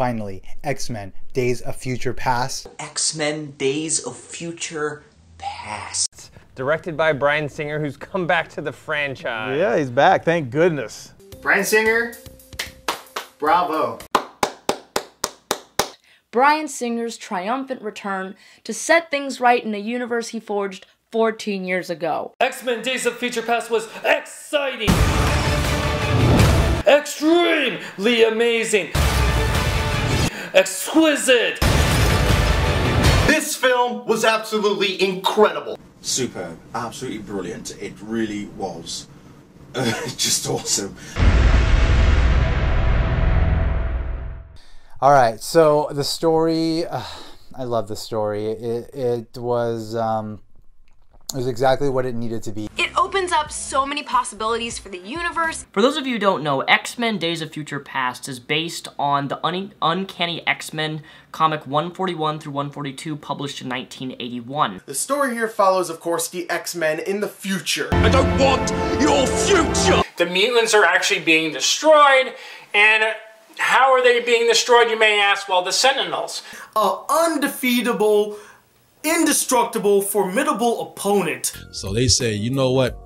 finally, X-Men Days of Future Past. X-Men Days of Future Past. Directed by Bryan Singer, who's come back to the franchise. Yeah, he's back, thank goodness. Bryan Singer, bravo. Bryan Singer's triumphant return to set things right in a universe he forged 14 years ago. X-Men Days of Future Past was exciting, extremely amazing, exquisite. This film was absolutely incredible. Superb, absolutely brilliant. It really was. Just awesome. All right, so the story, I love the story. It was exactly what it needed to be. It opens up so many possibilities for the universe. For those of you who don't know, X-Men Days of Future Past is based on the Uncanny X-Men comic 141 through 142 published in 1981. The story here follows, of course, the X-Men in the future. I don't want your future! The mutants are actually being destroyed, and how are they being destroyed, you may ask? Well, the Sentinels. Undefeatable, indestructible, formidable opponent. So they say, you know what?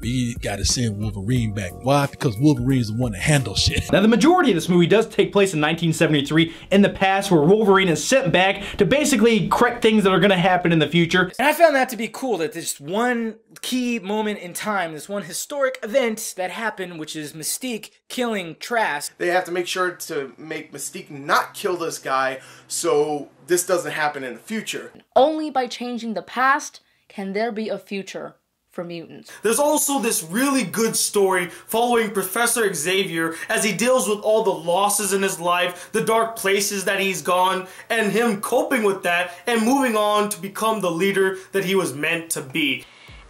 We gotta send Wolverine back. Why? Because Wolverine's the one to handle shit. Now, the majority of this movie does take place in 1973, in the past, where Wolverine is sent back to basically correct things that are gonna happen in the future. And I found that to be cool, that there's one key moment in time, this one historic event that happened, which is Mystique killing Trask. They have to make sure to make Mystique not kill this guy, so this doesn't happen in the future. Only by changing the past can there be a future for mutants. There's also this really good story following Professor Xavier as he deals with all the losses in his life, the dark places that he's gone, and him coping with that and moving on to become the leader that he was meant to be.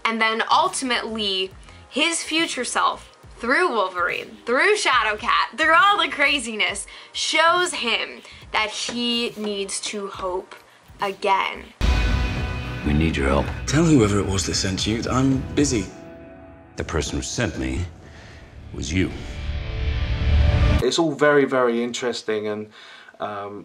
And then ultimately, his future self, through Wolverine, through Shadowcat, through all the craziness, shows him that he needs to hope again. We need your help. Tell whoever it was that sent you, I'm busy. The person who sent me was you. It's all very, very interesting, and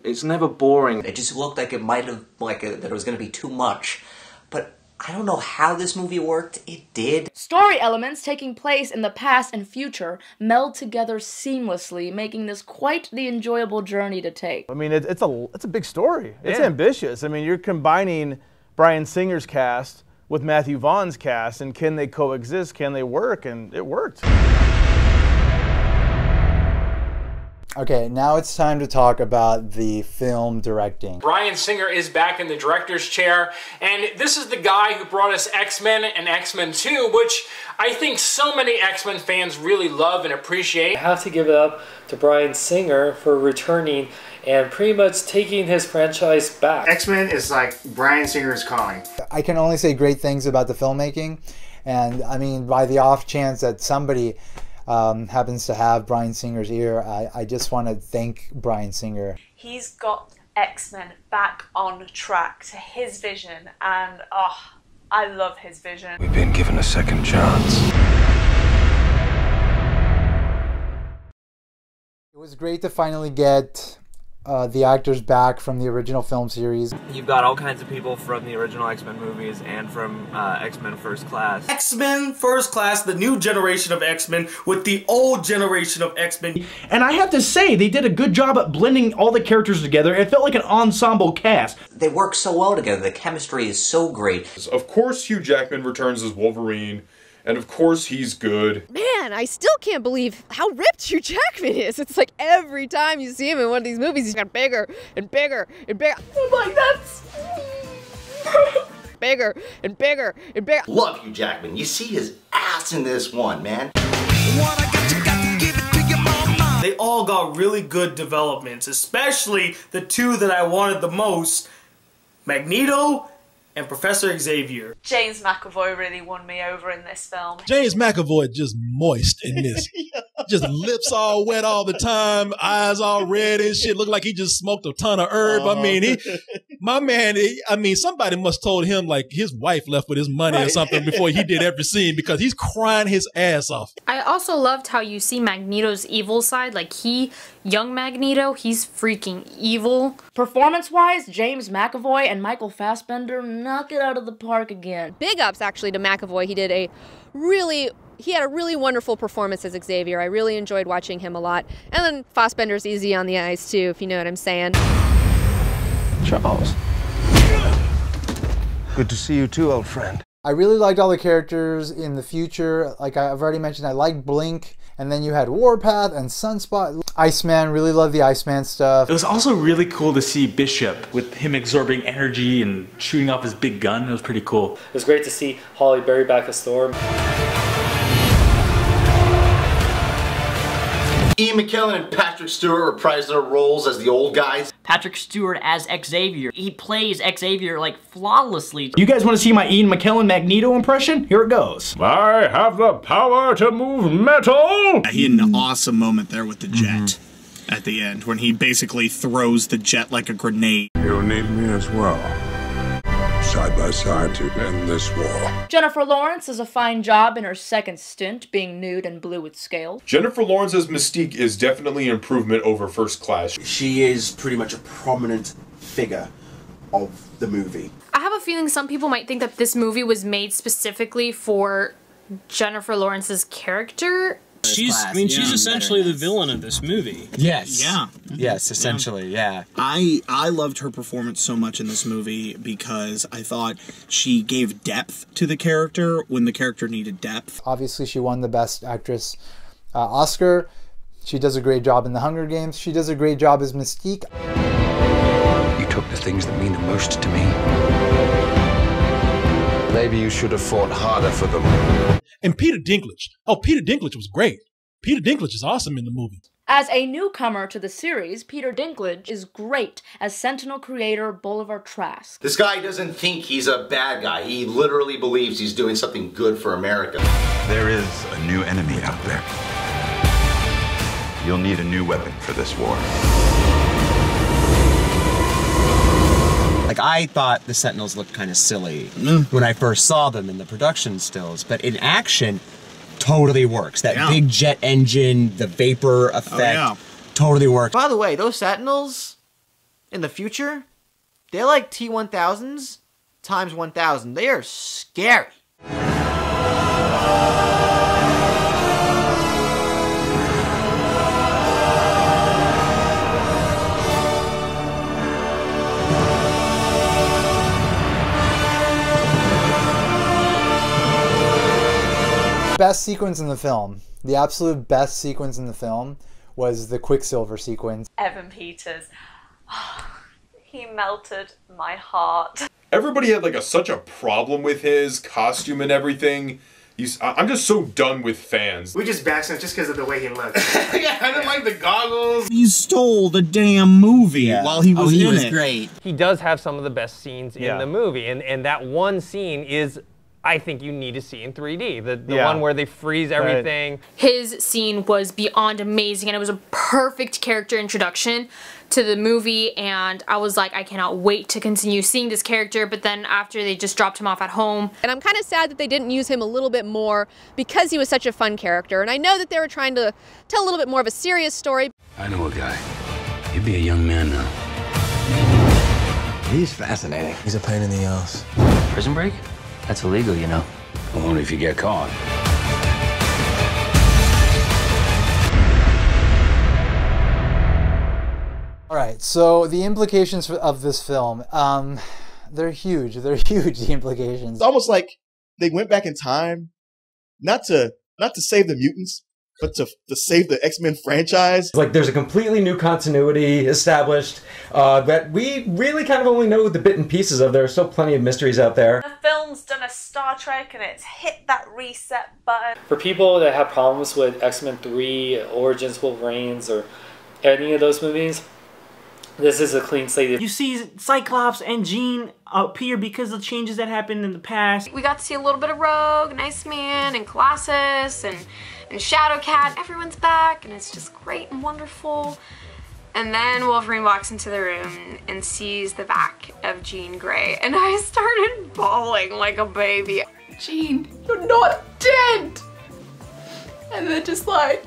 it's never boring. It just looked like it might have, that it was going to be too much. But I don't know how this movie worked. It did. Story elements taking place in the past and future meld together seamlessly, making this quite the enjoyable journey to take. I mean, it's a big story. It's ambitious. I mean, you're combining Bryan Singer's cast with Matthew Vaughn's cast, and can they coexist? Can they work? And it worked. Okay, now it's time to talk about the film directing. Bryan Singer is back in the director's chair, and this is the guy who brought us X-Men and X-Men 2, which I think so many X-Men fans really love and appreciate. I have to give it up to Bryan Singer for returning and pretty much taking his franchise back. X-Men is like Bryan Singer's calling. I can only say great things about the filmmaking, and I mean, by the off chance that somebody happens to have Bryan Singer's ear, I just want to thank Bryan Singer. He's got X-Men back on track to his vision, and I love his vision. We've been given a second chance. It was great to finally get the actors back from the original film series. You've got all kinds of people from the original X-Men movies and from X-Men First Class. X-Men First Class, the new generation of X-Men with the old generation of X-Men. And I have to say, they did a good job at blending all the characters together. It felt like an ensemble cast. They work so well together. The chemistry is so great. Of course Hugh Jackman returns as Wolverine, and of course he's good. Man, I still can't believe how ripped Hugh Jackman is. It's like every time you see him in one of these movies, he's got bigger and bigger and bigger. I'm like, that's bigger and bigger and bigger. Love Hugh Jackman. You see his ass in this one, man. They all got really good developments, especially the two that I wanted the most, Magneto and Professor Xavier. James McAvoy really won me over in this film. James McAvoy just moist in this. Just lips all wet all the time, eyes all red and shit. Look like he just smoked a ton of herb. I mean, my man, I mean, somebody must told him like his wife left with his money or something before he did every scene, because he's crying his ass off. I also loved how you see Magneto's evil side. Like young Magneto, he's freaking evil. Performance-wise, James McAvoy and Michael Fassbender knock it out of the park again. Big ups actually to McAvoy. He had a really wonderful performance as Xavier. I really enjoyed watching him a lot. And then Fassbender's easy on the eyes too, if you know what I'm saying. Charles. Good to see you too, old friend. I really liked all the characters in the future. Like I've already mentioned, I liked Blink, and then you had Warpath and Sunspot. Iceman, really loved the Iceman stuff. It was also really cool to see Bishop with him absorbing energy and shooting off his big gun. It was pretty cool. It was great to see Halle Berry back as Thor. Ian McKellen and Patrick Stewart reprised their roles as the old guys. Patrick Stewart as Xavier. He plays Xavier like flawlessly. You guys want to see my Ian McKellen Magneto impression? Here it goes. I have the power to move metal! He had an awesome moment there with the jet at the end, when he basically throws the jet like a grenade. You'll need me as well. Side by side to end this war. Jennifer Lawrence does a fine job in her second stint, being nude and blue with scales. Jennifer Lawrence as Mystique is definitely an improvement over First Class. She is pretty much a prominent figure of the movie. I have a feeling some people might think that this movie was made specifically for Jennifer Lawrence's character. She's essentially the villain of this movie. Yes. Yeah. Yes, essentially, yeah. I loved her performance so much in this movie because I thought she gave depth to the character when the character needed depth. Obviously, she won the Best Actress Oscar. She does a great job in The Hunger Games. She does a great job as Mystique. You took the things that mean the most to me. Maybe you should have fought harder for them. And Peter Dinklage. Oh, Peter Dinklage was great. Peter Dinklage is awesome in the movie. As a newcomer to the series, Peter Dinklage is great as Sentinel creator Bolivar Trask. This guy doesn't think he's a bad guy. He literally believes he's doing something good for America. There is a new enemy out there. You'll need a new weapon for this war. Like, I thought the Sentinels looked kind of silly when I first saw them in the production stills, but in action, totally works. That big jet engine, the vapor effect, totally works. By the way, those Sentinels in the future, they're like T-1000s times 1,000. They are scary. Best sequence in the film, the absolute best sequence in the film, was the Quicksilver sequence. Evan Peters, he melted my heart. Everybody had like such a problem with his costume and everything. I'm just so done with fans. We just bashed him just because of the way he looked. Yeah, I didn't like the goggles. He stole the damn movie while he was in it. Great. He does have some of the best scenes in the movie, and that one scene is, I think, you need to see in 3D. The one where they freeze everything. His scene was beyond amazing, and it was a perfect character introduction to the movie, and I was like, I cannot wait to continue seeing this character, but then after they just dropped him off at home. And I'm kind of sad that they didn't use him a little bit more because he was such a fun character, and I know that they were trying to tell a little bit more of a serious story. I know a guy. He'd be a young man now. He's fascinating. He's a pain in the ass. Prison break? That's illegal, you know. Only if you get caught. All right, so the implications of this film, they're huge. They're huge, the implications. It's almost like they went back in time, not to save the mutants, but to save the X-Men franchise. Like, there's a completely new continuity established that we really kind of only know the bit and pieces of. There are still plenty of mysteries out there. The film's done a Star Trek and it's hit that reset button. For people that have problems with X-Men 3, Origins Wolverines, or any of those movies, this is a clean slate. You see Cyclops and Jean appear because of changes that happened in the past. We got to see a little bit of Rogue, and Iceman, and Colossus, and Shadowcat. Everyone's back, and it's just great and wonderful. And then Wolverine walks into the room and sees the back of Jean Grey, and I started bawling like a baby. Jean, you're not dead! And they're just like,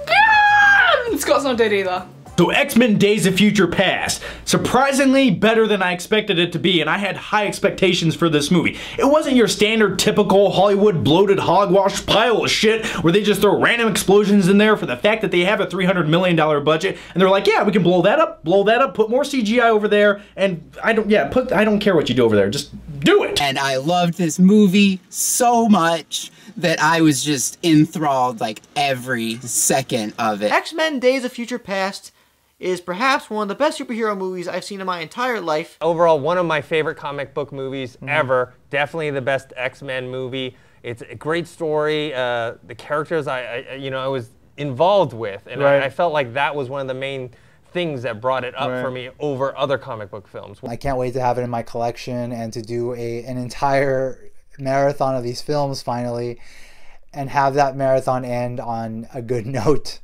yeah! Scott's not dead either. So X-Men Days of Future Past, surprisingly better than I expected it to be, and I had high expectations for this movie. It wasn't your standard typical Hollywood bloated hogwash pile of shit where they just throw random explosions in there for the fact that they have a $300 million budget, and they're like, yeah, we can blow that up, put more CGI over there, and I don't care what you do over there, just do it. And I loved this movie so much that I was just enthralled like every second of it. X-Men Days of Future Past is perhaps one of the best superhero movies I've seen in my entire life. Overall, one of my favorite comic book movies ever. Definitely the best X-Men movie. It's a great story. The characters I was involved with, and I felt like that was one of the main things that brought it up for me over other comic book films. I can't wait to have it in my collection and to do an entire marathon of these films finally, and have that marathon end on a good note.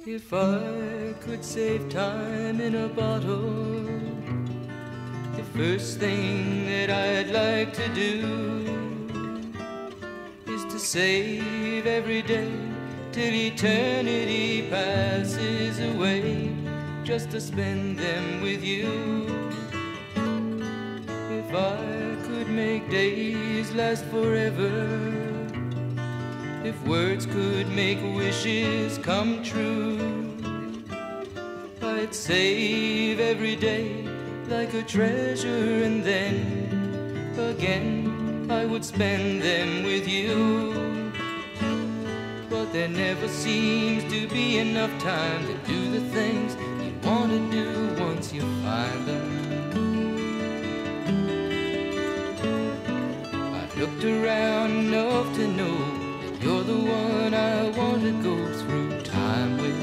If I could save time in a bottle, the first thing that I'd like to do is to save every day till eternity passes away, just to spend them with you. If I could make days last forever, if words could make wishes come true, I'd save every day like a treasure, and then again I would spend them with you. But there never seems to be enough time to do the things you want to do once you find them. I've looked around enough to know you're the one I want to go through time with.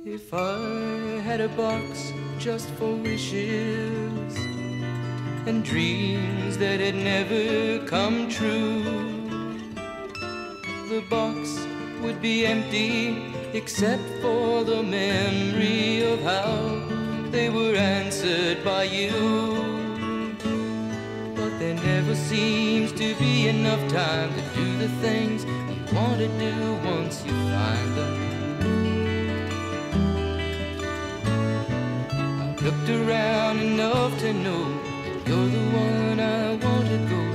If I had a box just for wishes and dreams that had never come true, the box would be empty except for the memory of how they were answered by you. But there never seems to be enough time to do the things you want to do once you find them. I've looked around enough to know that you're the one I want to go